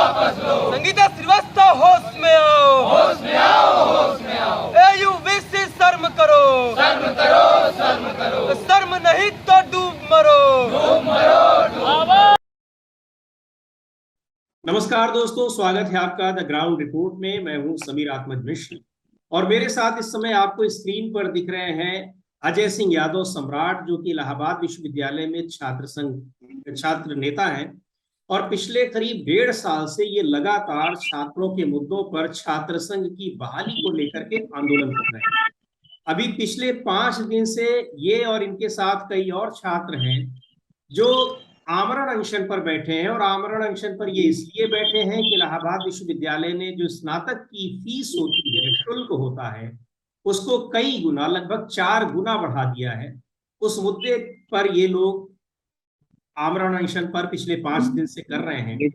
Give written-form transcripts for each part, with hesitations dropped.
संगीता श्रीवास्तव होश में आओ, होश में आओ, होश में आओ। AUVC शर्म करो, शर्म करो, शर्म करो। शर्म नहीं तो डूब मरो, डूब मरो, डूब मरो। नमस्कार दोस्तों, स्वागत है आपका द ग्राउंड रिपोर्ट में। मैं हूं समीर अहमद मिश्र और मेरे साथ इस समय आपको स्क्रीन पर दिख रहे हैं अजय सिंह यादव सम्राट, जो कि इलाहाबाद विश्वविद्यालय में छात्र संघ छात्र नेता हैं और पिछले करीब 1.5 साल से ये लगातार छात्रों के मुद्दों पर छात्र संघ की बहाली को लेकर के आंदोलन कर रहे हैं। अभी पिछले 5 दिन से ये और इनके साथ कई और छात्र हैं जो आमरण अनशन पर बैठे हैं और आमरण अनशन पर ये इसलिए बैठे हैं कि इलाहाबाद विश्वविद्यालय ने जो स्नातक की फीस होती है, शुल्क होता है, उसको कई गुना, लगभग 4 गुना बढ़ा दिया है। उस मुद्दे पर ये लोग आमरण अनशन पर पिछले 5 दिन से कर रहे हैं।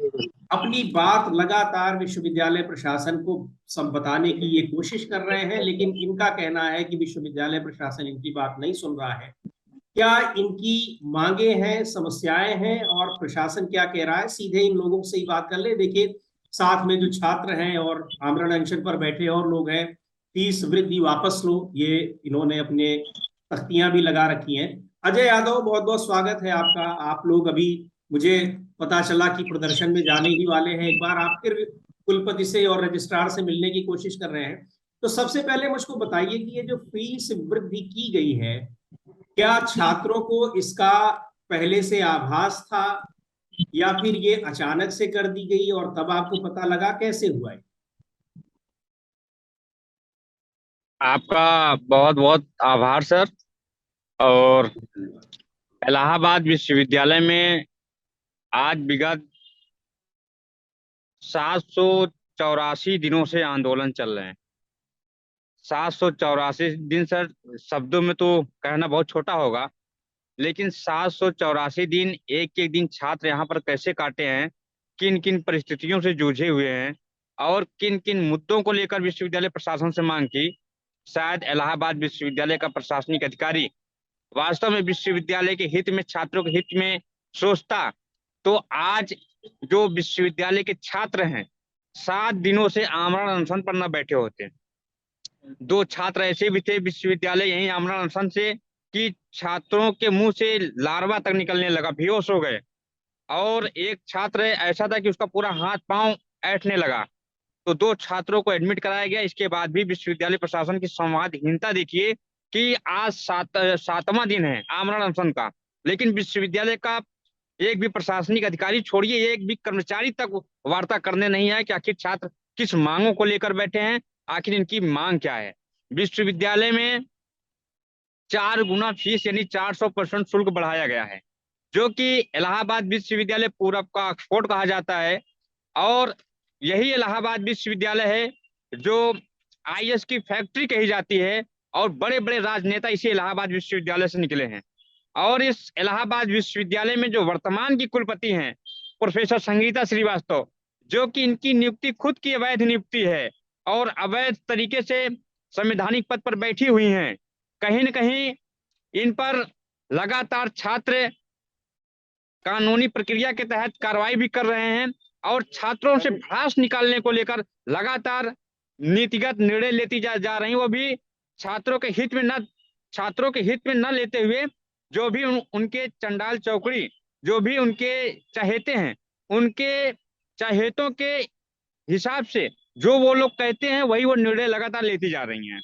अपनी बात लगातार विश्वविद्यालय प्रशासन को सब बताने की ये कोशिश कर रहे हैं, लेकिन इनका कहना है कि विश्वविद्यालय प्रशासन इनकी बात नहीं सुन रहा है। क्या इनकी मांगे हैं, समस्याएं हैं और प्रशासन क्या कह रहा है, सीधे इन लोगों से ही बात कर ले। देखिए, साथ में जो छात्र हैं और आमरण अनशन पर बैठे और लोग हैं, फीस वृद्धि वापस लो, ये इन्होंने अपने तख्तियां भी लगा रखी हैं। अजय यादव, बहुत बहुत स्वागत है आपका। आप लोग अभी, मुझे पता चला कि प्रदर्शन में जाने ही वाले हैं। एक बार आप फिर कुलपति से और रजिस्ट्रार से मिलने की कोशिश कर रहे हैं, तो सबसे पहले मुझको बताइए कि ये जो फीस वृद्धि की गई है, क्या छात्रों को इसका पहले से आभास था या फिर ये अचानक से कर दी गई और तब आपको पता लगा, कैसे हुआ है? आपका बहुत बहुत आभार सर। और इलाहाबाद विश्वविद्यालय में आज विगत 784 दिनों से आंदोलन चल रहे हैं। 784 दिन सर, शब्दों में तो कहना बहुत छोटा होगा, लेकिन 784 दिन, एक एक दिन छात्र यहाँ पर कैसे काटे हैं, किन किन परिस्थितियों से जूझे हुए हैं और किन किन मुद्दों को लेकर विश्वविद्यालय प्रशासन से मांग की। शायद इलाहाबाद विश्वविद्यालय का प्रशासनिक अधिकारी वास्तव में विश्वविद्यालय के हित में, छात्रों के हित में सोचता तो आज जो विश्वविद्यालय के छात्र हैं 7 दिनों से आमरण अनशन पर न बैठे होते। 2 छात्र ऐसे भी थे विश्वविद्यालय यही आमरण अनशन से कि छात्रों के मुंह से लार्वा तक निकलने लगा, बेहोश हो गए। और एक छात्र ऐसा था कि उसका पूरा हाथ पांव ऐंठने लगा। तो 2 छात्रों को एडमिट कराया गया। इसके बाद भी विश्वविद्यालय प्रशासन की संवादहीनता देखिए कि आज 7वां दिन है आमरण अनशन का, लेकिन विश्वविद्यालय का एक भी प्रशासनिक अधिकारी छोड़िए, एक भी कर्मचारी तक वार्ता करने नहीं आया कि आखिर छात्र किस मांगों को लेकर बैठे हैं, आखिर इनकी मांग क्या है। विश्वविद्यालय में 4 गुना फीस यानी 400% शुल्क बढ़ाया गया है, जो कि इलाहाबाद विश्वविद्यालय पूरब का ऑक्सफोर्ड कहा जाता है। और यही इलाहाबाद विश्वविद्यालय है जो IAS की फैक्ट्री कही जाती है और बड़े बड़े राजनेता इसी इलाहाबाद विश्वविद्यालय से निकले हैं। और इस इलाहाबाद विश्वविद्यालय में जो वर्तमान की कुलपति हैं प्रोफेसर संगीता श्रीवास्तव, जो कि इनकी नियुक्ति खुद की अवैध नियुक्ति है और अवैध तरीके से संवैधानिक पद पर बैठी हुई हैं। कहीं न कहीं इन पर लगातार छात्र कानूनी प्रक्रिया के तहत कार्रवाई भी कर रहे हैं और छात्रों से भड़ास निकालने को लेकर लगातार नीतिगत निर्णय लेती जा रही, वो भी छात्रों के हित में न लेते हुए, जो भी उनके चंडाल चौकड़ी, जो भी उनके चहेते हैं, उनके चहेतों के हिसाब से जो वो लोग कहते हैं वही वो निर्णय लगातार लेती जा रही हैं।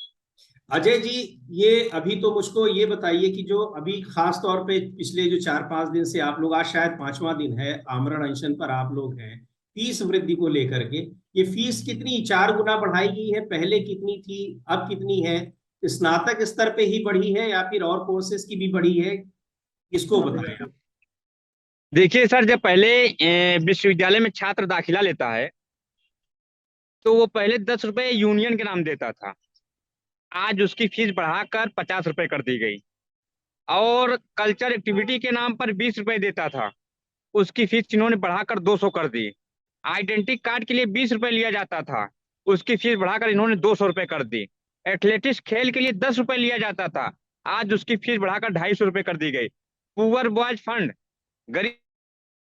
अजय जी, ये अभी तो मुझको ये बताइए कि जो अभी खास तौर पे पिछले जो 4-5 दिन से आप लोग, आज शायद 5वां दिन है आमरण अनशन पर आप लोग हैं, फीस वृद्धि को लेकर के, ये फीस कितनी 4 गुना बढ़ाई गई है? पहले कितनी थी, अब कितनी है? स्नातक स्तर पे ही बढ़ी है या फिर और कोर्सेज की भी बढ़ी है? इसको बताएं आप। देखिए सर, जब पहले विश्वविद्यालय में छात्र दाखिला लेता है तो वो पहले 10 रुपए यूनियन के नाम देता था। आज उसकी फीस बढ़ाकर 50 रुपए कर दी गई। और कल्चर एक्टिविटी के नाम पर 20 रुपए देता था, उसकी फीस इन्होंने बढ़ाकर 200 कर दी। आइडेंटिटी कार्ड के लिए 20 रुपए लिया जाता था, उसकी फीस बढ़ाकर इन्होंने 200 रुपए कर दी। एथलेटिक्स खेल के लिए 10 रुपए लिया जाता था, आज उसकी फीस बढ़ाकर 250 रुपए कर दी गई। पुअर बॉयज फंड, गरीब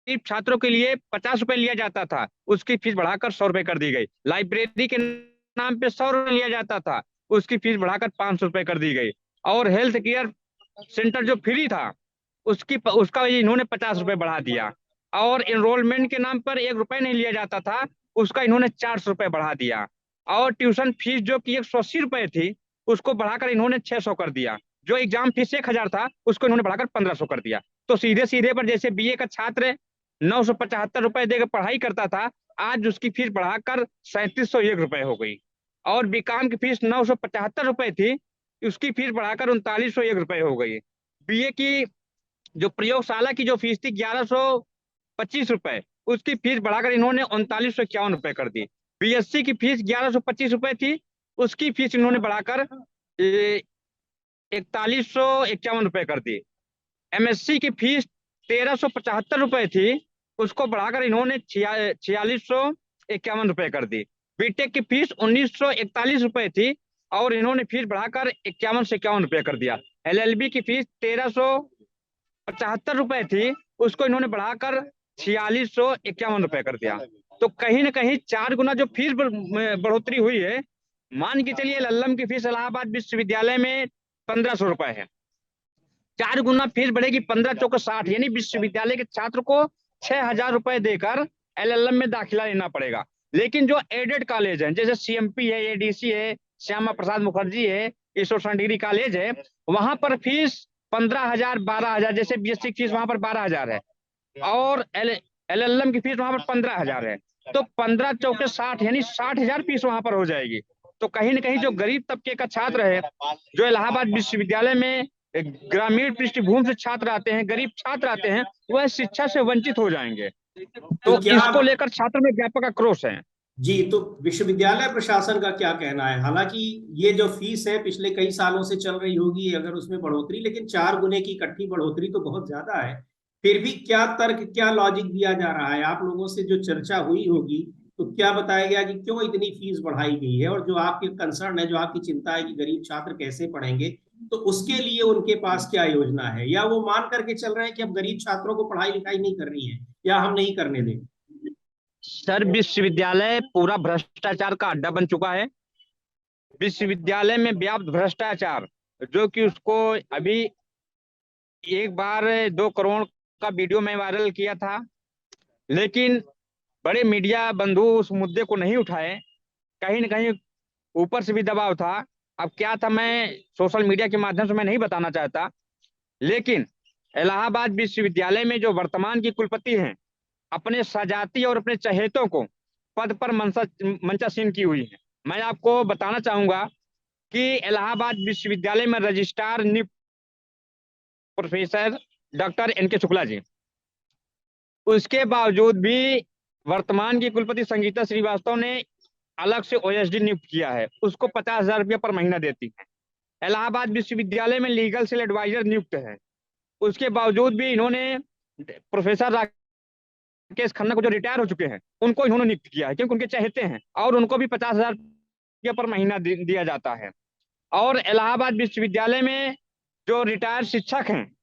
गरीब छात्रों के लिए 50 रुपए लिया जाता था, उसकी फीस बढ़ाकर 100 रुपए कर दी गई। लाइब्रेरी के नाम पे 100 रुपए लिया जाता था, उसकी फीस बढ़ाकर 500 रुपए कर दी गई। और हेल्थ केयर सेंटर जो फ्री था, उसका इन्होंने 50 रुपए बढ़ा दिया। और एनरोलमेंट के नाम पर 1 रुपए नहीं लिया जाता था, उसका इन्होंने 400 रुपए बढ़ा दिया। और ट्यूशन फीस जो कि 180 रुपए थी, उसको बढ़ाकर इन्होंने 600 कर दिया। जो एग्जाम फीस 1000 था, उसको इन्होंने बढ़ाकर 1500 कर दिया। तो सीधे सीधे पर जैसे बीए का छात्र 975 रुपए देकर पढ़ाई करता था, आज उसकी फीस बढ़ाकर 3701 रुपए हो गई। और बीकॉम की फीस 975 रुपए थी, उसकी फीस बढ़ाकर 3901 रुपए हो गई। बीए की जो प्रयोगशाला की जो फीस थी 1125 रुपए, उसकी फीस बढ़ाकर इन्होंने 3951 रुपए कर दी। बीएससी की फीस 1125 रुपए थी, उसकी फीस इन्होंने बढ़ाकर 4151 रुपए कर दी। एमएससी की फीस 1375 रुपए थी, उसको बढ़ाकर इन्होंने 4651 रुपए कर दी। बीटेक की फीस 1941 रुपए थी, और इन्होंने फीस बढ़ाकर 51 से 51 रुपए कर दिया। एलएलबी की फीस 1375 रुपए थी, उसको इन्होंने बढ़ाकर 4651 रुपए कर दिया। तो कहीं ना कहीं 4 गुना जो फीस बढ़ोतरी हुई है। मान के चलिए लल्लम की फीस इलाहाबाद विश्वविद्यालय में 1500 रुपए है, 4 गुना फीस बढ़ेगी, 15 चौक 60, यानी विश्वविद्यालय के छात्र को 6000 रुपए देकर एलएलएम में दाखिला लेना पड़ेगा। लेकिन जो एडेड कॉलेज है, जैसे सीएमपी है, एडीसी है, श्यामा प्रसाद मुखर्जी है, ईश्वर डिग्री कॉलेज है, वहां पर फीस 15,000 12,000, जैसे बीएससी की फीस वहां पर 12,000 है, और एलएलएम की फीस वहां पर 15,000 है। तो 15 चौके 60, यानी 60,000 फीस वहां पर हो जाएगी। तो कहीं ना कहीं जो गरीब तबके का छात्र है, जो इलाहाबाद विश्वविद्यालय में ग्रामीण पृष्ठभूमि से छात्र आते हैं, गरीब छात्र आते हैं, वह शिक्षा से वंचित हो जाएंगे। तो क्या इसको लेकर छात्र में व्यापक आक्रोश है। जी, तो विश्वविद्यालय प्रशासन का क्या कहना है? हालांकि ये जो फीस है पिछले कई सालों से चल रही होगी अगर उसमें बढ़ोतरी, लेकिन 4 गुने की इकट्ठी बढ़ोतरी तो बहुत ज्यादा है। फिर भी क्या तर्क, क्या लॉजिक दिया जा रहा है? आप लोगों से जो चर्चा हुई होगी तो क्या बताया गया कि क्यों इतनी फीस बढ़ाई गई है, और जो आपकी कंसर्न है, जो आपकी चिंता है कि गरीब छात्र कैसे पढ़ेंगे, तो उसके लिए उनके पास क्या योजना है? या वो मान करके चल रहे हैं कि अब गरीब छात्रों को पढ़ाई लिखाई नहीं करनी है, या हम नहीं करने दें? सर, विश्वविद्यालय पूरा भ्रष्टाचार का अड्डा बन चुका है। विश्वविद्यालय में व्याप्त भ्रष्टाचार, जो कि उसको अभी एक बार 2 करोड़ का वीडियो में वायरल किया था, लेकिन बड़े मीडिया बंधु उस मुद्दे को नहीं उठाए। कहीं ना कहीं ऊपर से भी दबाव था। अब क्या था, मैं सोशल मीडिया के माध्यम से मैं नहीं बताना चाहता, लेकिन इलाहाबाद विश्वविद्यालय में जो वर्तमान की कुलपति हैं, अपने सजाती और अपने चहेतों को पद पर मंचासीन की हुई है। मैं आपको बताना चाहूंगा कि इलाहाबाद विश्वविद्यालय में रजिस्ट्रार नियुक्त professor doctor N K Shukla ji, उसके बावजूद भी वर्तमान की कुलपति संगीता श्रीवास्तव ने अलग से ओएसडी नियुक्त किया है, उसको 50,000 रुपया पर महीना देती है। इलाहाबाद विश्वविद्यालय में लीगल सेल एडवाइजर नियुक्त है, उसके बावजूद भी इन्होंने प्रोफेसर राकेश खन्ना को, जो रिटायर हो चुके हैं, उनको इन्होंने नियुक्त किया है, क्योंकि उनके चहेते हैं, और उनको भी 50,000 रुपया पर महीना दिया जाता है। और इलाहाबाद विश्वविद्यालय में जो रिटायर्ड शिक्षक हैं,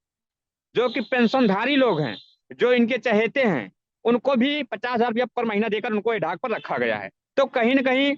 जो कि पेंशनधारी लोग हैं, जो इनके चहेते हैं, उनको भी 50,000 रुपया पर महीना देकर उनको एडाक पर रखा गया है। तो कहीं ना कहीं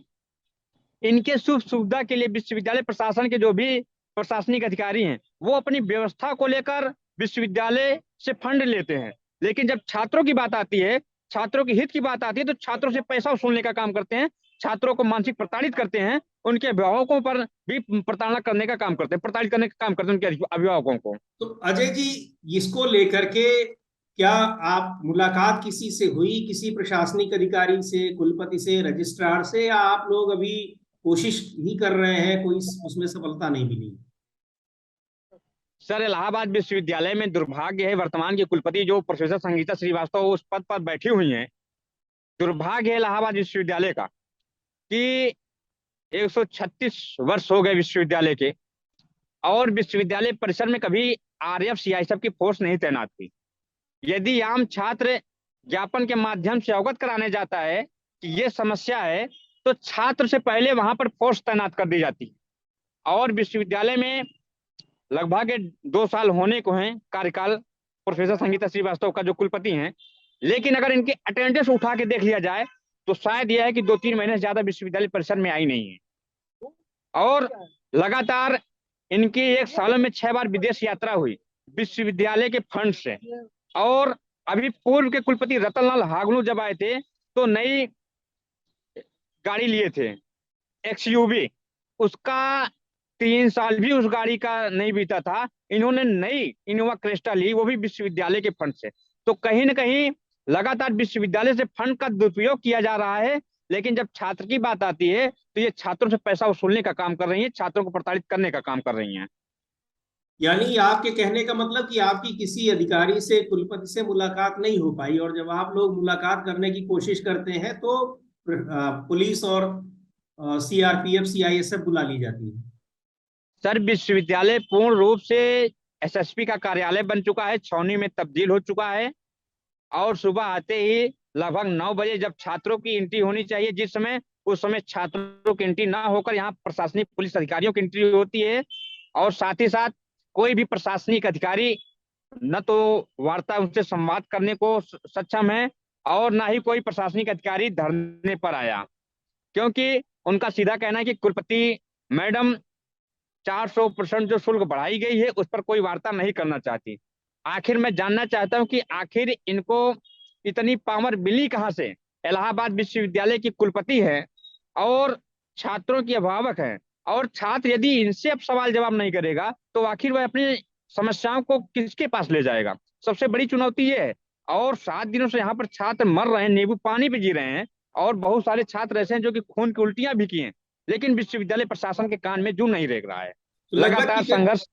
इनके सुख सुविधा के लिए विश्वविद्यालय प्रशासन के जो भी प्रशासनिक अधिकारी हैं, वो अपनी व्यवस्था को लेकर विश्वविद्यालय से फंड लेते हैं, लेकिन जब छात्रों की बात आती है, छात्रों के हित की बात आती है, तो छात्रों से पैसा वसूलने का काम करते हैं, छात्रों को मानसिक प्रताड़ित करते हैं, उनके अभिभावकों पर भी प्रताड़ना करने का काम करते हैं, प्रताड़ित करने का काम करते हैं उनके अभिभावकों को। तो अजय जी, इसको लेकर के क्या आप मुलाकात किसी से हुई, किसी प्रशासनिक अधिकारी से, कुलपति से, रजिस्ट्रार से, या आप लोग अभी कोशिश ही कर रहे हैं, कोई उसमें सफलता नहीं मिली? सर, इलाहाबाद विश्वविद्यालय में दुर्भाग्य है, वर्तमान की कुलपति जो प्रोफेसर संगीता श्रीवास्तव उस पद पर बैठी हुई हैं, दुर्भाग्य है इलाहाबाद विश्वविद्यालय का कि 136 वर्ष हो गए विश्वविद्यालय के, और विश्वविद्यालय परिसर में कभी आरएफ सीआईएसएफ की फोर्स नहीं तैनात थी। यदि आम छात्र ज्ञापन के माध्यम से अवगत कराने जाता है कि ये समस्या है, तो छात्र से पहले वहां पर फोर्स तैनात कर दी जाती है। और विश्वविद्यालय में लगभग 2 साल होने को हैं कार्यकाल प्रोफेसर संगीता श्रीवास्तव का, जो कुलपति हैं, लेकिन अगर इनके अटेंडेंस उठा के देख लिया जाए तो शायद यह है कि 2-3 महीने से ज्यादा विश्वविद्यालय परिसर में आई नहीं है। और लगातार इनकी एक सालों में 6 बार विदेश यात्रा हुई विश्वविद्यालय के फंड से। और अभी पूर्व के कुलपति रतनलाल हागलू जब आए थे तो नई गाड़ी लिए थे XUV, उसका 3 साल भी उस गाड़ी का नहीं बीता था, इन्होंने नई इनोवा क्रेस्टा ली, वो भी विश्वविद्यालय के फंड से। तो कहीं ना कहीं लगातार विश्वविद्यालय से फंड का दुरुपयोग किया जा रहा है। लेकिन जब छात्र की बात आती है तो ये छात्रों से पैसा वसूलने का काम कर रही है, छात्रों को प्रताड़ित करने का काम कर रही हैं। यानी आपके कहने का मतलब कि आपकी किसी अधिकारी से, कुलपति से मुलाकात नहीं हो पाई, और जब आप लोग मुलाकात करने की कोशिश करते हैं तो पुलिस और CRPF CISF बुला ली जाती है। सर, विश्वविद्यालय पूर्ण रूप से SSP का कार्यालय बन चुका है, छावनी में तब्दील हो चुका है। और सुबह आते ही लगभग 9 बजे जब छात्रों की एंट्री होनी चाहिए, जिस समय उस समय छात्रों की एंट्री ना होकर यहाँ प्रशासनिक पुलिस अधिकारियों की एंट्री होती है। और साथ ही साथ कोई भी प्रशासनिक अधिकारी न तो वार्ता उनसे संवाद करने को सक्षम है और ना ही कोई प्रशासनिक अधिकारी धरने पर आया, क्योंकि उनका सीधा कहना है कि कुलपति मैडम 400% जो शुल्क बढ़ाई गई है उस पर कोई वार्ता नहीं करना चाहती। आखिर मैं जानना चाहता हूं कि आखिर इनको इतनी पावर मिली कहां से? इलाहाबाद विश्वविद्यालय की कुलपति है और छात्रों की अभिभावक है, और छात्र यदि इनसे अब सवाल जवाब नहीं करेगा तो आखिर वह अपनी समस्याओं को किसके पास ले जाएगा? सबसे बड़ी चुनौती ये है। और 7 दिनों से यहाँ पर छात्र मर रहे हैं, नींबू पानी पे जी रहे हैं, और बहुत सारे छात्र ऐसे हैं जो कि खून की उल्टियां भी किए हैं, लेकिन विश्वविद्यालय प्रशासन के कान में जूं नहीं रेंग रहा है। तो लगातार संघर्ष।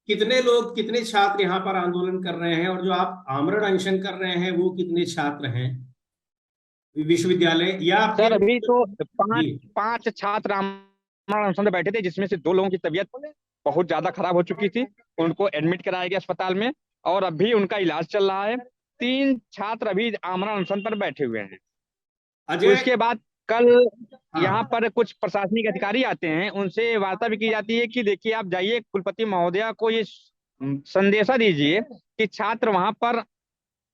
कितने लोग, कितने छात्र यहाँ पर आंदोलन कर रहे हैं, और जो आप आमरण अनशन कर रहे हैं वो कितने छात्र हैं विश्वविद्यालय, या सर फिर? अभी तो जी। पांच छात्र आमरण अनशन में बैठे थे, जिसमें से 2 लोगों की तबीयत बहुत ज्यादा खराब हो चुकी थी, उनको एडमिट कराया गया अस्पताल में और अभी उनका इलाज चल रहा है। 3 छात्र अभी आमरण अनशन पर बैठे हुए हैं। अजय। उसके बाद कल हाँ। यहाँ पर कुछ प्रशासनिक अधिकारी आते हैं, उनसे वार्ता भी की जाती है कि देखिए आप जाइए कुलपति महोदया को ये संदेशा दीजिए कि छात्र वहां पर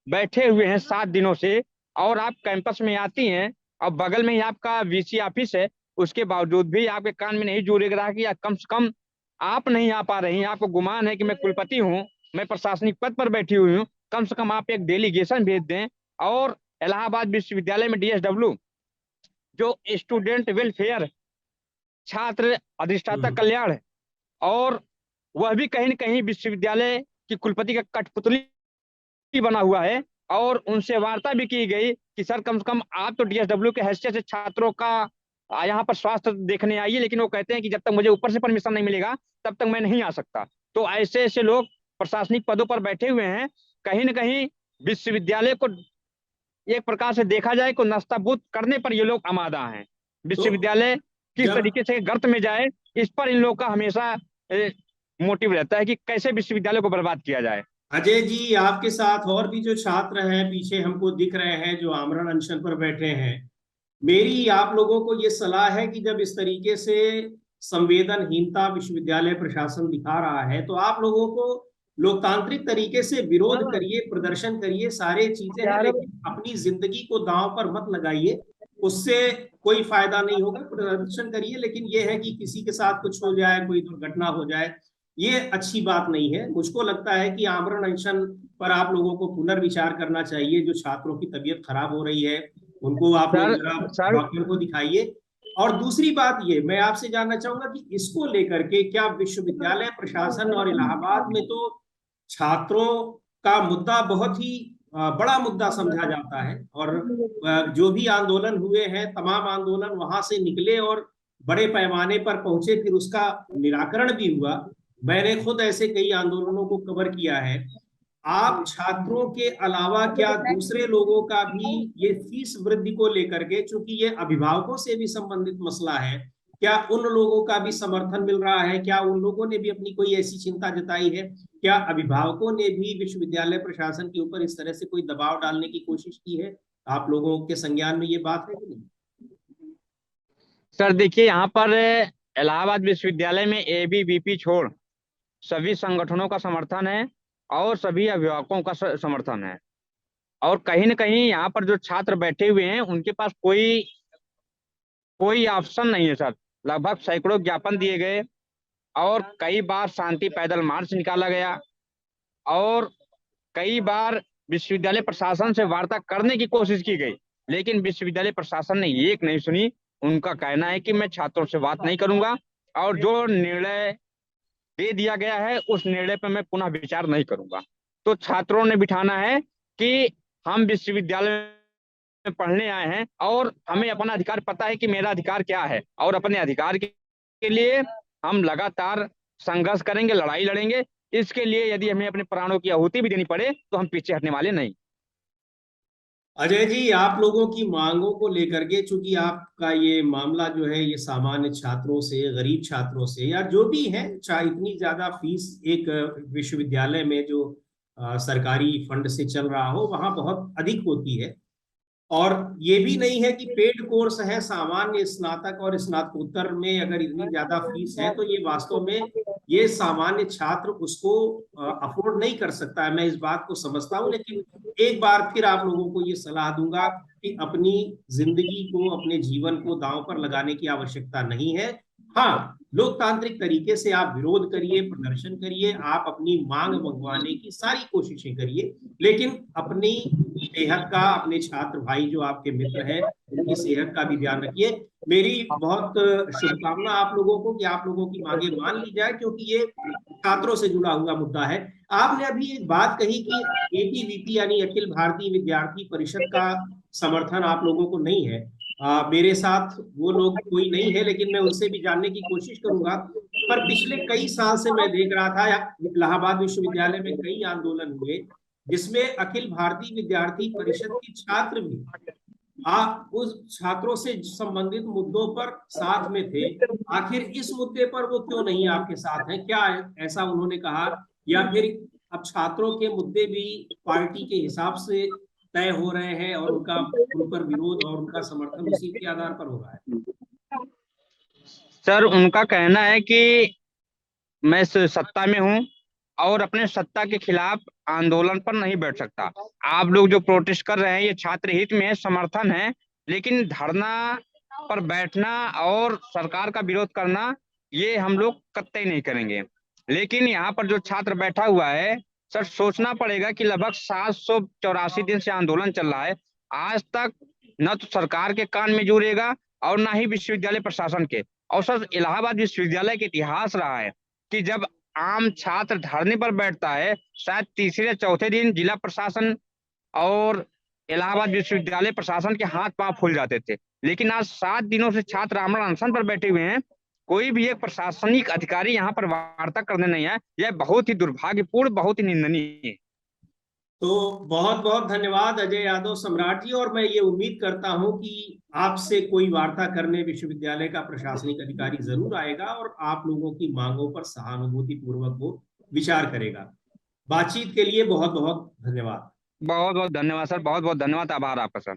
बैठे हुए हैं 7 दिनों से, और आप कैंपस में आती हैं और बगल में ही आपका VC ऑफिस है, उसके बावजूद भी आपके कान में नहीं जू रेंग रहा कि कम से कम आप नहीं आ पा रही हैं। आपको गुमान है कि मैं कुलपति हूँ, मैं प्रशासनिक पद पर बैठी हुई हूँ, कम से कम आप एक डेलीगेशन भेज दें। और इलाहाबाद विश्वविद्यालय में DSW जो स्टूडेंट वेलफेयर, छात्र अधिष्ठाता कल्याण है, और वह भी कहीं न कहीं विश्वविद्यालय की कुलपति का कठपुतली बना हुआ है। और उनसे वार्ता भी की गई कि सर कम से कम आप तो DSW के हैसियत से छात्रों का यहाँ पर स्वास्थ्य देखने आइए, लेकिन वो कहते हैं कि जब तक मुझे ऊपर से परमिशन नहीं मिलेगा तब तक मैं नहीं आ सकता। तो ऐसे ऐसे लोग प्रशासनिक पदों पर बैठे हुए हैं, कहीं न कहीं विश्वविद्यालय को एक प्रकार से देखा जाए को नस्ताबूद करने पर ये लोग आमादा हैं। विश्वविद्यालय किस तरीके से गर्त में जाए, इस पर इन लोगों का हमेशा मोटिव रहता है कि कैसे विश्वविद्यालय को बर्बाद किया जाए। अजय जी, आपके साथ और भी जो छात्र हैं पीछे हमको दिख रहे हैं जो आमरण अनशन पर बैठे हैं, मेरी आप लोगों को ये सलाह है कि जब इस तरीके से संवेदनहीनता विश्वविद्यालय प्रशासन दिखा रहा है तो आप लोगों को लोकतांत्रिक तरीके से विरोध करिए, प्रदर्शन करिए, सारे चीजें हैं, लेकिन अपनी जिंदगी को दांव पर मत लगाइए, उससे कोई फायदा नहीं होगा। प्रदर्शन करिए, लेकिन ये है कि किसी के साथ कुछ हो जाए, कोई दुर्घटना हो जाए, ये अच्छी बात नहीं है। मुझको लगता है कि आमरण अनशन पर आप लोगों को पुनर्विचार करना चाहिए। जो छात्रों की तबीयत खराब हो रही है उनको आप लोग जरा डॉक्टर को दिखाइए। और दूसरी बात ये मैं आपसे जानना चाहूंगा कि इसको लेकर के क्या विश्वविद्यालय प्रशासन और इलाहाबाद में तो छात्रों का मुद्दा बहुत ही बड़ा मुद्दा समझा जाता है, और जो भी आंदोलन हुए हैं तमाम आंदोलन वहां से निकले और बड़े पैमाने पर पहुंचे, फिर उसका निराकरण भी हुआ। मैंने खुद ऐसे कई आंदोलनों को कवर किया है। आप छात्रों के अलावा क्या दूसरे लोगों का भी ये फीस वृद्धि को लेकर के, चूंकि ये अभिभावकों से भी संबंधित मसला है, क्या उन लोगों का भी समर्थन मिल रहा है? क्या उन लोगों ने भी अपनी कोई ऐसी चिंता जताई है? क्या अभिभावकों ने भी विश्वविद्यालय प्रशासन के ऊपर इस तरह से कोई दबाव डालने की कोशिश की है? आप लोगों के संज्ञान में ये बात है कि नहीं? सर देखिए, यहाँ पर इलाहाबाद विश्वविद्यालय में ABVP छोड़ सभी संगठनों का समर्थन है और सभी अभिभावकों का समर्थन है। और कहीं न कहीं यहाँ पर जो छात्र बैठे हुए हैं उनके पास कोई ऑप्शन नहीं है सर। लगभग सैकड़ों ज्ञापन दिए गए और कई बार शांति पैदल मार्च निकाला गया और कई बार विश्वविद्यालय प्रशासन से वार्ता करने की कोशिश की गई, लेकिन विश्वविद्यालय प्रशासन ने एक नहीं सुनी। उनका कहना है कि मैं छात्रों से बात नहीं करूंगा और जो निर्णय दे दिया गया है उस निर्णय पर मैं पुनः विचार नहीं करूंगा। तो छात्रों ने बिठाना है कि हम विश्वविद्यालय में पढ़ने आए हैं और हमें अपना अधिकार पता है कि मेरा अधिकार क्या है, और अपने अधिकार के लिए हम लगातार संघर्ष करेंगे, लड़ाई लड़ेंगे। इसके लिए यदि हमें अपने प्राणों की आहुति भी देनी पड़े तो हम पीछे हटने वाले नहीं। अजय जी, आप लोगों की मांगों को लेकर के, चूंकि आपका ये मामला जो है ये सामान्य छात्रों से, गरीब छात्रों से, या जो भी है, चाहे इतनी ज्यादा फीस एक विश्वविद्यालय में जो सरकारी फंड से चल रहा हो वहां बहुत अधिक होती है। और ये भी नहीं है कि पेड कोर्स है, सामान्य स्नातक और स्नातकोत्तर में अगर इतनी ज्यादा फीस है तो ये वास्तव में ये सामान्य छात्र उसको अफोर्ड नहीं कर सकता है। मैं इस बात को समझता हूँ, लेकिन एक बार फिर आप लोगों को ये सलाह दूंगा कि अपनी जिंदगी को, अपने जीवन को दांव पर लगाने की आवश्यकता नहीं है। हाँ, लोकतांत्रिक तरीके से आप विरोध करिए, प्रदर्शन करिए, आप अपनी मांग मंगवाने की सारी कोशिशें करिए, लेकिन अपनी सेहत का, अपने छात्र भाई जो आपके मित्र हैं उनकी सेहत का भी ध्यान रखिए। मेरी बहुत शुभकामना आप लोगों को कि आप लोगों की मांगे मान ली जाए, क्योंकि ये छात्रों से जुड़ा हुआ मुद्दा है। आपने अभी एक बात कही कि एबीवीपी यानी अखिल भारतीय विद्यार्थी परिषद का समर्थन आप लोगों को नहीं है। मेरे साथ वो लोग कोई नहीं है, लेकिन मैं उनसे भी जानने की कोशिश करूंगा। पर पिछले कई साल से मैं देख रहा था इलाहाबाद विश्वविद्यालय में कई आंदोलन हुए जिसमें अखिल भारतीय विद्यार्थी परिषद के छात्र भी उस छात्रों से संबंधित मुद्दों पर साथ में थे। आखिर इस मुद्दे पर वो क्यों नहीं आपके साथ हैं? क्या ऐसा उन्होंने कहा, या फिर अब छात्रों के मुद्दे भी पार्टी के हिसाब से तय हो रहे हैं और उन पर विरोध और उनका समर्थन उसी के आधार पर हो रहा है? सर, उनका कहना है कि मैं सत्ता में हूं और अपने सत्ता के खिलाफ आंदोलन पर नहीं बैठ सकता। आप लोग जो प्रोटेस्ट कर रहे हैं ये छात्र हित में है, समर्थन है, लेकिन धरना पर बैठना और सरकार का विरोध करना ये हम लोग कतई नहीं करेंगे। लेकिन यहाँ पर जो छात्र बैठा हुआ है सर, सोचना पड़ेगा कि लगभग 784 दिन से आंदोलन चल रहा है। आज तक न तो सरकार के कान में जुड़ेगा और ना ही विश्वविद्यालय प्रशासन के। और सर, इलाहाबाद विश्वविद्यालय का इतिहास रहा है कि जब आम छात्र धरने पर बैठता है, शायद तीसरे या चौथे दिन जिला प्रशासन और इलाहाबाद विश्वविद्यालय प्रशासन के हाथ पांव फूल जाते थे। लेकिन आज 7 दिनों से छात्र आमरण अनशन पर बैठे हुए हैं, कोई भी एक प्रशासनिक अधिकारी यहाँ पर वार्ता करने नहीं आया। यह बहुत ही दुर्भाग्यपूर्ण, बहुत ही निंदनीय है। तो बहुत बहुत धन्यवाद अजय यादव सम्राट जी, और मैं ये उम्मीद करता हूं कि आपसे कोई वार्ता करने विश्वविद्यालय का प्रशासनिक अधिकारी जरूर आएगा और आप लोगों की मांगों पर सहानुभूति पूर्वक वो विचार करेगा। बातचीत के लिए बहुत बहुत धन्यवाद। बहुत बहुत धन्यवाद सर, बहुत बहुत धन्यवाद, आभार आपका सर।